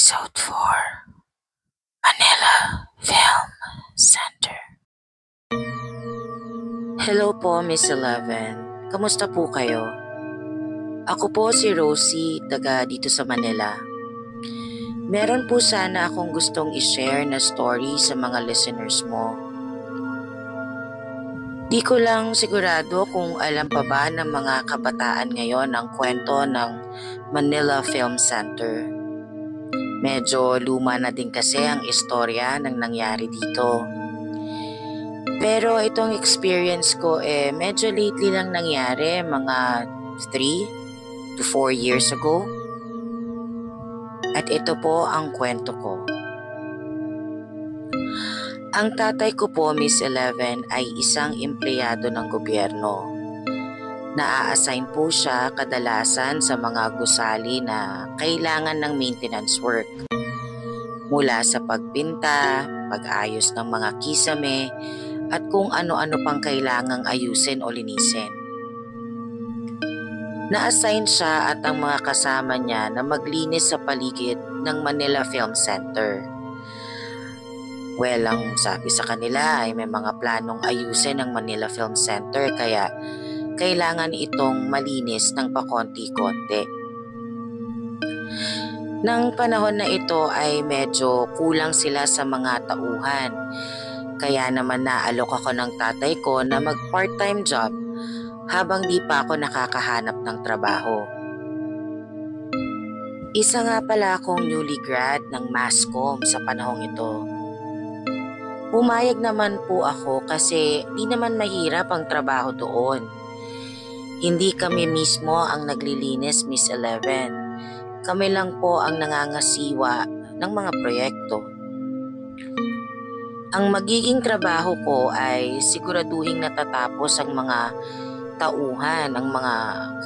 Episode 4, Manila Film Center. Hello po, Miss Eleven. Kamusta po kayo? Ako po si Rosie, taga dito sa Manila. Meron po sana akong gustong i-share na story sa mga listeners mo. Di ko lang sigurado kung alam pa ba ng mga kabataan ngayon ang kwento ng Manila Film Center. Medyo luma na din kasi ang istorya ng nangyari dito. Pero itong experience ko medyo lately lang nangyari, mga 3 to 4 years ago. At ito po ang kwento ko. Ang tatay ko po, Miss Eleven, ay isang empleyado ng gobyerno. Naa-assign po siya kadalasan sa mga gusali na kailangan ng maintenance work. Mula sa pagpinta, pag-ayos ng mga kisame, at kung ano-ano pang kailangang ayusin o linisin. Na-assign siya at ang mga kasama niya na maglinis sa paligid ng Manila Film Center. Well, ang sabi sa kanila ay may mga planong ayusin ng Manila Film Center kaya kailangan itong malinis ng pakonti-konti. Nang panahon na ito ay medyo kulang sila sa mga tauhan. Kaya naman naalok ako ng tatay ko na mag part-time job habang di pa ako nakakahanap ng trabaho. Isa nga pala akong newly grad ng mass comm sa panahong ito. Pumayag naman po ako kasi di naman mahirap ang trabaho doon. Hindi kami mismo ang naglilinis, Miss Eleven. Kami lang po ang nangangasiwa ng mga proyekto. Ang magiging trabaho ko ay siguraduhing natatapos ang mga tauhan, ang mga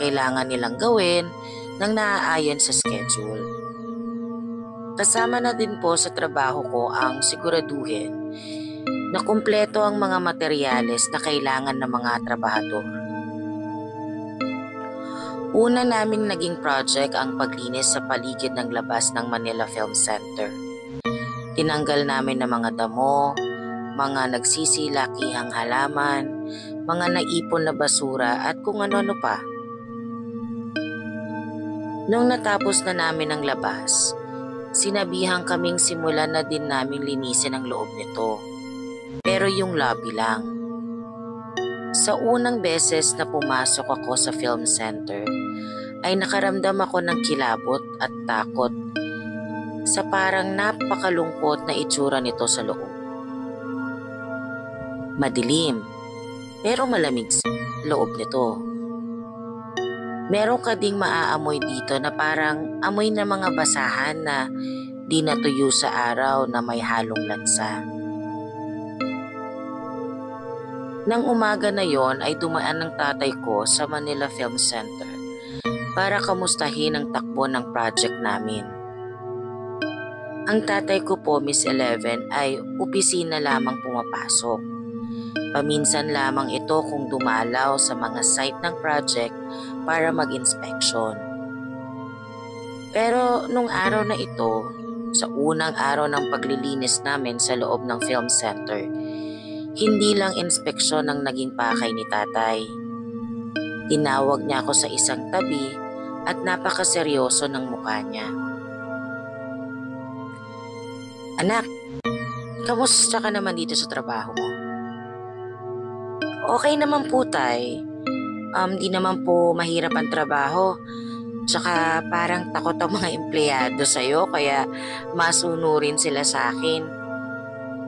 kailangan nilang gawin nang naaayon sa schedule. Kasama na din po sa trabaho ko ang siguraduhin na kumpleto ang mga materyales na kailangan ng mga trabahador. Una naming naging project ang paglinis sa paligid ng labas ng Manila Film Center. Tinanggal namin ng mga damo, mga nagsisilakihang halaman, mga naipon na basura at kung ano-ano pa. Nung natapos na namin ang labas, sinabihan kaming simulan na din namin linisin ang loob nito. Pero yung lobby lang. Sa unang beses na pumasok ako sa film center, ay nakaramdam ako ng kilabot at takot sa parang napakalungkot na itsura nito sa loob. Madilim, pero malamig sa loob nito. Meron ka ding maaamoy dito na parang amoy na mga basahan na di natuyo sa araw na may halong lansa. Nang umaga na yon ay dumaan ng tatay ko sa Manila Film Center para kamustahin ang takbo ng project namin. Ang tatay ko po, Miss Eleven, ay opisina lamang pumapasok. Paminsan lamang ito kung dumalaw sa mga site ng project para mag-inspection. Pero nung araw na ito, sa unang araw ng paglilinis namin sa loob ng film center, hindi lang inspeksyon ang naging pakay ni tatay. Tinawag niya ako sa isang tabi at napakaseryoso ng mukha niya. Anak, kamusta ka naman dito sa trabaho mo? Okay naman po, tay. Di naman po mahirap ang trabaho. Tsaka parang takot ang mga empleyado sa'yo kaya masunurin sila sa akin.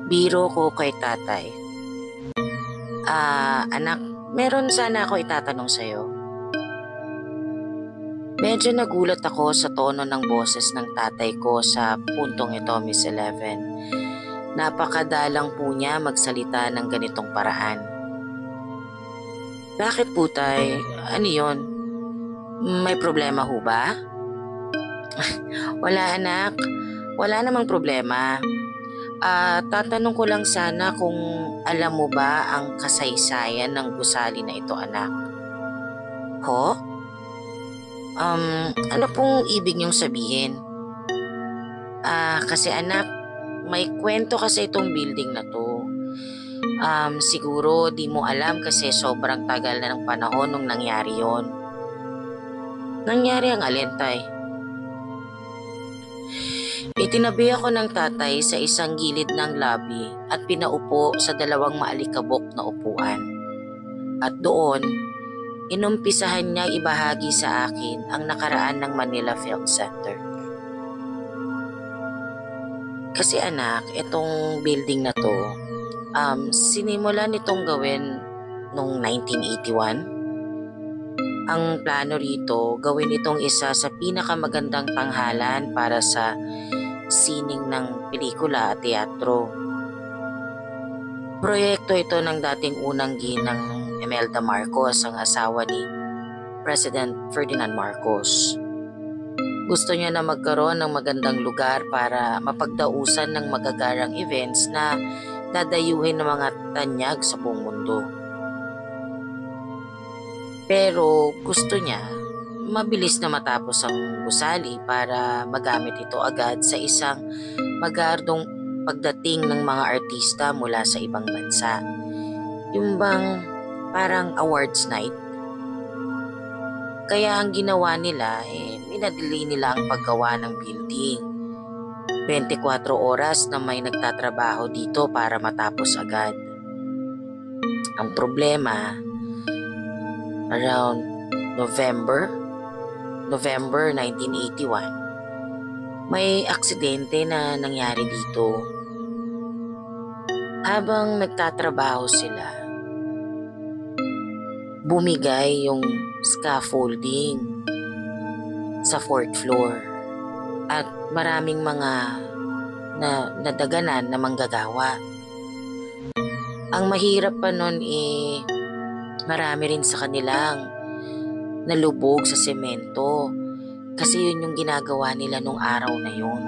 Biro ko kay tatay. Anak, meron sana ako itatanong sa'yo. Medyo nagulat ako sa tono ng boses ng tatay ko sa puntong ito, Miss Eleven. Napakadalang po niya magsalita ng ganitong paraan. Bakit po, tay? Ano yun? May problema ho ba? Wala, anak. Wala namang problema. Tatanong ko lang sana kung alam mo ba ang kasaysayan ng gusali na ito, anak? Ho? Ano pong ibig niyong sabihin? Kasi anak, may kwento kasi itong building na to. Siguro di mo alam kasi sobrang tagal na ng panahon nung nangyari yon. Nangyari ang alin, tay? Itinabi ako ng tatay sa isang gilid ng lobby at pinaupo sa dalawang maalikabok na upuan. At doon, inumpisahan niya ibahagi sa akin ang nakaraan ng Manila Film Center. Kasi anak, itong building na to, sinimulan nitong gawin noong 1981. Ang plano rito, gawin itong isa sa pinakamagandang tanghalan para sa sining ng pelikula at teatro. Proyekto ito ng dating unang ginang Imelda Marcos, ang asawa ni President Ferdinand Marcos. Gusto niya na magkaroon ng magandang lugar para mapagdausan ng magagarang events na dadayuhin ng mga tanyag sa buong mundo. Pero gusto niya mabilis na matapos ang gusali para magamit ito agad sa isang magardong pagdating ng mga artista mula sa ibang bansa. Yung bang parang awards night. Kaya ang ginawa nila, minadali nila ang paggawa ng building. 24 oras na may nagtatrabaho dito para matapos agad. Ang problema, around November 1981, may aksidente na nangyari dito. Habang nagtatrabaho sila, bumigay yung scaffolding sa 4th floor at maraming mga nadaganan na manggagawa. Ang mahirap pa nun marami rin sa kanilang nalubog sa semento kasi yun yung ginagawa nila nung araw na yun.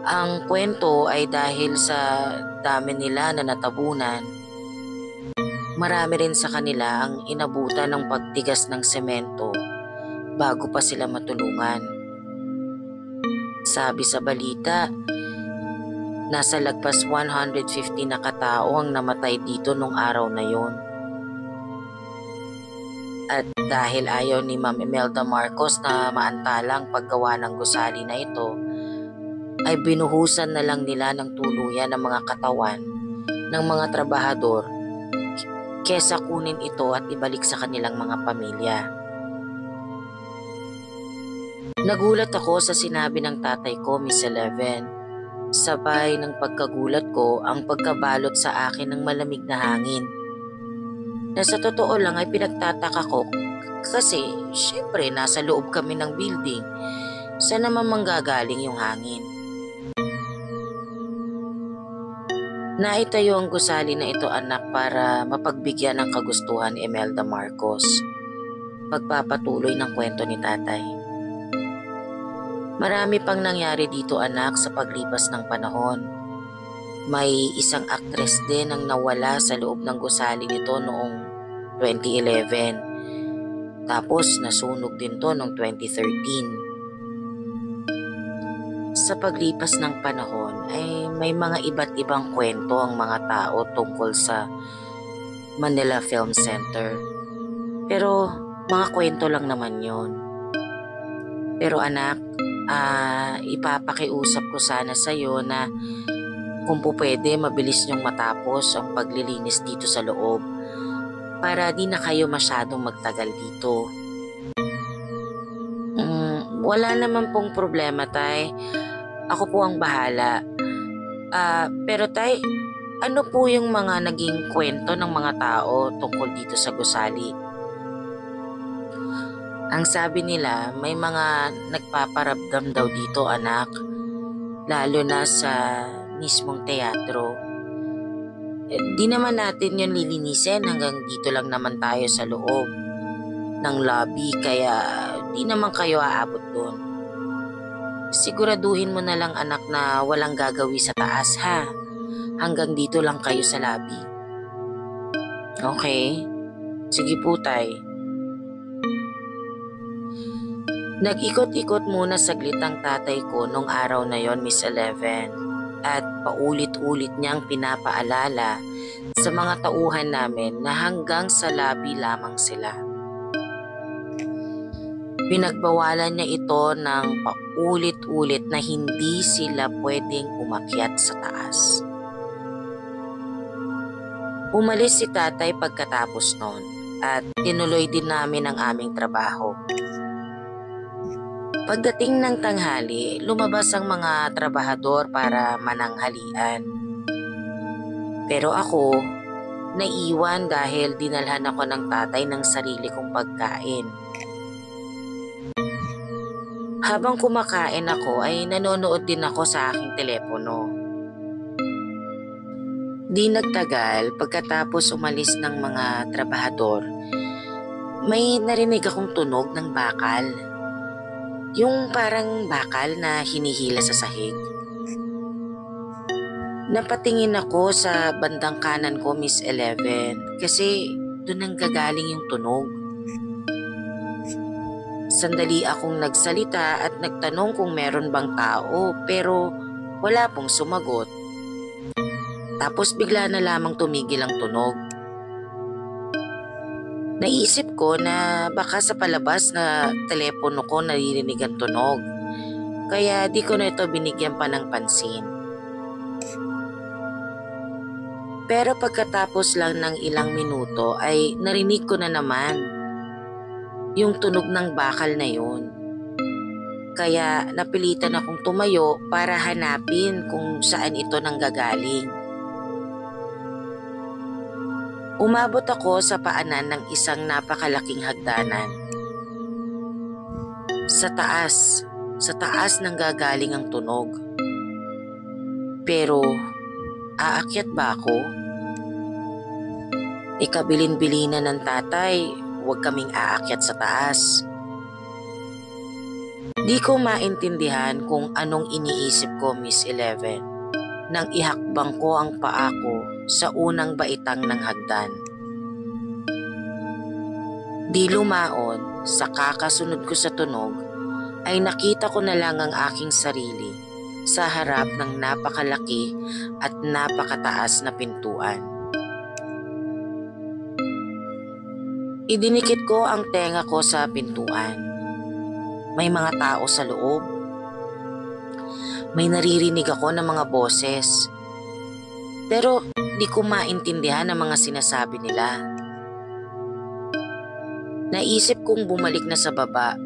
Ang kwento ay dahil sa dami nila na natabunan, marami rin sa kanila ang inabutan ng pagtigas ng semento bago pa sila matulungan. Sabi sa balita, nasa lagpas 150 na katao ang namatay dito nung araw na yon. At dahil ayaw ni Ma'am Imelda Marcos na maantalang paggawa ng gusali na ito, ay binuhusan na lang nila ng tuluyan ng mga katawan ng mga trabahador kesa kunin ito at ibalik sa kanilang mga pamilya. Nagulat ako sa sinabi ng tatay ko, Miss Eleven. Sabay ng pagkagulat ko ang pagkabalot sa akin ng malamig na hangin. Na sa totoo lang ay pinagtataka ko kasi syempre nasa loob kami ng building. Saan naman manggagaling yung hangin? Naitayo ang gusali na ito, anak, para mapagbigyan ng kagustuhan ni Imelda Marcos. Pagpapatuloy ng kwento ni tatay. Marami pang nangyari dito, anak, sa paglipas ng panahon. May isang aktres din ang nawala sa loob ng gusali nito noong 2011. Tapos nasunog din to noong 2013. Sa paglipas ng panahon ay may mga iba't ibang kwento ang mga tao tungkol sa Manila Film Center. Pero mga kwento lang naman yon. Pero anak, ipapakiusap ko sana sa iyo na kung po pwede mabilis niyong matapos ang paglilinis dito sa loob para di na kayo masyadong magtagal dito. Wala naman pong problema, tay. Ako po ang bahala. Pero tay, ano po yung mga naging kwento ng mga tao tungkol dito sa gusali? Ang sabi nila, may mga nagpaparamdam daw dito, anak. Lalo na sa mismong teatro. Di naman natin yun lilinisin, hanggang dito lang naman tayo sa loob ng lobby, kaya di naman kayo aabot doon. Siguraduhin mo na lang, anak, na walang gagawi sa taas, ha? Hanggang dito lang kayo sa lobby. Okay? Sige po, tay. Nag-ikot-ikot muna saglit ang tatay ko nung araw na yon, Miss Eleven. At paulit-ulit niyang pinapaalala sa mga tauhan namin na hanggang sa labi lamang sila. Pinagbawalan niya ito ng paulit-ulit na hindi sila pwedeng umakyat sa taas. Umalis si tatay pagkatapos noon at tinuloy din namin ang aming trabaho. Pagdating ng tanghali, lumabas ang mga trabahador para mananghalian. Pero ako, naiwan dahil dinalhan ako ng tatay ng sarili kong pagkain. Habang kumakain ako ay nanonood din ako sa aking telepono. Di nagtagal, pagkatapos umalis ng mga trabahador, may narinig akong tunog ng bakal. Yung parang bakal na hinihila sa sahig. Napatingin ako sa bandang kanan ko, Miss Eleven, kasi doon ang gagaling yung tunog. Sandali akong nagsalita at nagtanong kung meron bang tao, pero wala pong sumagot. Tapos bigla na lamang tumigil ang tunog. Naisip ko na baka sa palabas na telepono ko naririnig ang tunog, kaya di ko na ito binigyan pa ng pansin. Pero pagkatapos lang ng ilang minuto ay narinig ko na naman yung tunog ng bakal na yun. Kaya napilitan akong tumayo para hanapin kung saan ito nanggagaling. Umabot ako sa paanan ng isang napakalaking hagdanan. Sa taas nanggagaling ang tunog. Pero, aakyat ba ako? Ikabilin-bilinan ng tatay, huwag kaming aakyat sa taas. Di ko maintindihan kung anong iniisip ko, Miss Eleven, nang ihakbang ko ang paa ko sa unang baitang ng hagdan. Di lumaon, sa kakasunod ko sa tunog, ay nakita ko na lang ang aking sarili sa harap ng napakalaki at napakataas na pintuan. Idinikit ko ang tenga ko sa pintuan. May mga tao sa loob. May naririnig ako ng mga boses. Pero di ko maintindihan ang mga sinasabi nila. Naisip kong bumalik na sa baba,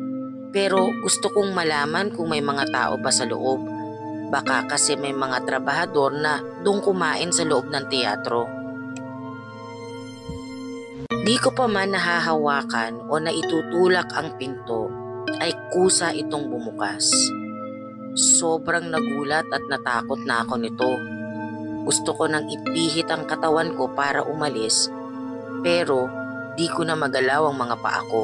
pero gusto kong malaman kung may mga tao ba sa loob. Baka kasi may mga trabahador na doon kumain sa loob ng teatro. Di ko pa man nahahawakan o naitutulak ang pinto, ay kusa itong bumukas. Sobrang nagulat at natakot na ako nito. Gusto ko nang ipihit ang katawan ko para umalis, pero di ko na magalaw ang mga paa ko.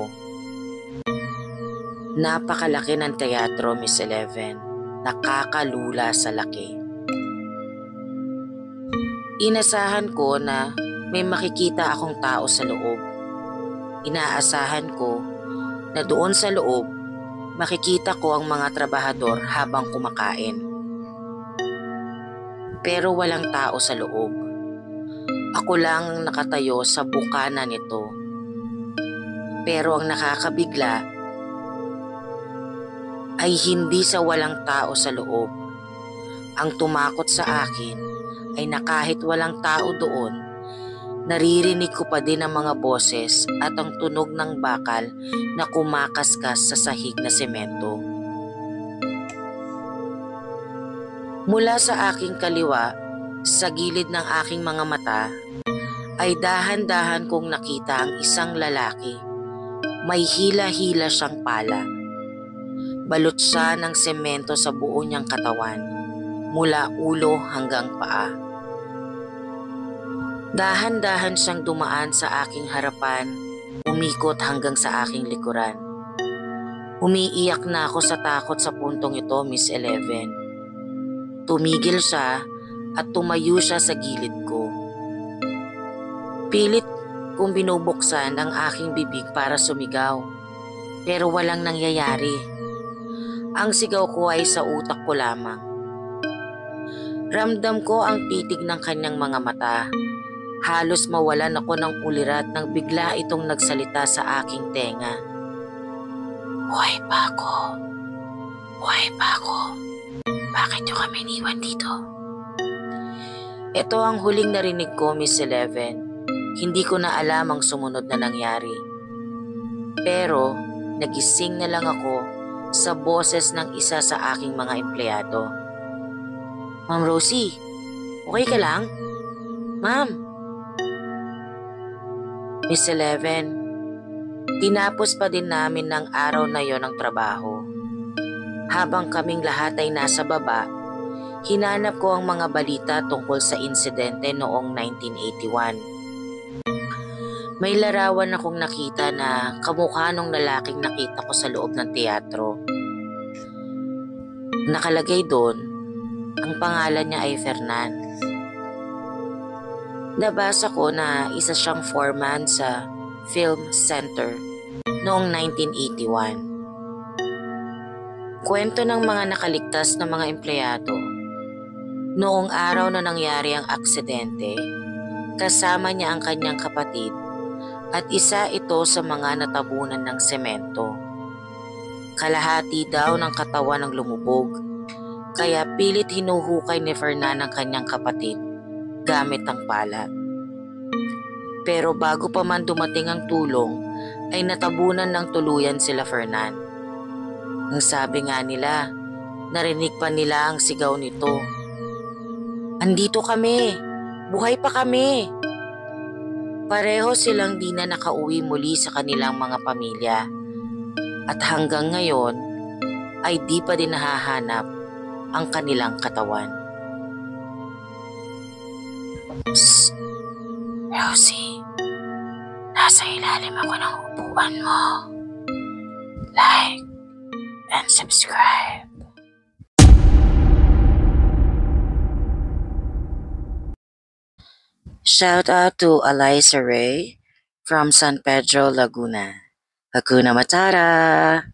Napakalaki ng teatro, Miss Eleven. Nakakalula sa laki. Inasahan ko na may makikita akong tao sa loob. Inaasahan ko na doon sa loob, makikita ko ang mga trabahador habang kumakain. Pero walang tao sa loob. Ako lang ang nakatayo sa bukana nito. Pero ang nakakabigla ay hindi sa walang tao sa loob. Ang tumakot sa akin ay na kahit walang tao doon, naririnig ko pa din ang mga boses at ang tunog ng bakal na kumakaskas sa sahig na semento. Mula sa aking kaliwa, sa gilid ng aking mga mata, ay dahan-dahan kong nakita ang isang lalaki. May hila-hila siyang pala. Balot siya ng semento sa buo niyang katawan, mula ulo hanggang paa. Dahan-dahan siyang dumaan sa aking harapan, umikot hanggang sa aking likuran. Umiiyak na ako sa takot sa puntong ito, Miss Eleven. Tumigil siya at tumayo siya sa gilid ko. Pilit kong binubuksan ang aking bibig para sumigaw, pero walang nangyayari. Ang sigaw ko ay sa utak ko lamang. Ramdam ko ang titig ng kanyang mga mata. Halos mawalan ako ng ulirat nang bigla itong nagsalita sa aking tenga. Buhay pa ako. Buhay pa ako. Bakit niyo kami iniwan dito? Ito ang huling narinig ko, Miss Eleven. Hindi ko na alam ang sumunod na nangyari. Pero nagising na lang ako sa boses ng isa sa aking mga empleyado. Ma'am Rosie, okay ka lang? Ma'am. Miss Eleven, tinapos pa din namin ng araw na yon ang trabaho. Habang kaming lahat ay nasa baba, hinanap ko ang mga balita tungkol sa insidente noong 1981. May larawan akong nakita na kamukha nung lalaking nakita ko sa loob ng teatro. Nakalagay doon, ang pangalan niya ay Fernan. Nabasa ko na isa siyang foreman sa Film Center noong 1981. Kwento ng mga nakaligtas na mga empleyado. Noong araw na nangyari ang aksidente, kasama niya ang kanyang kapatid at isa ito sa mga natabunan ng semento. Kalahati daw ng katawan ang lumubog, kaya pilit hinuhukay ni Fernan ang kanyang kapatid gamit ang pala. Pero bago pa man dumating ang tulong, ay natabunan ng tuluyan sila Fernan. Ang sabi nga nila, narinig pa nila ang sigaw nito. Andito kami! Buhay pa kami! Pareho silang di na nakauwi muli sa kanilang mga pamilya. At hanggang ngayon, ay di pa din nahahanap ang kanilang katawan. Psst! Rosie, nasa ilalim ako ng upuan mo. Like and subscribe. Shout out to Eliza Ray from San Pedro, Laguna. Hakuna Matata!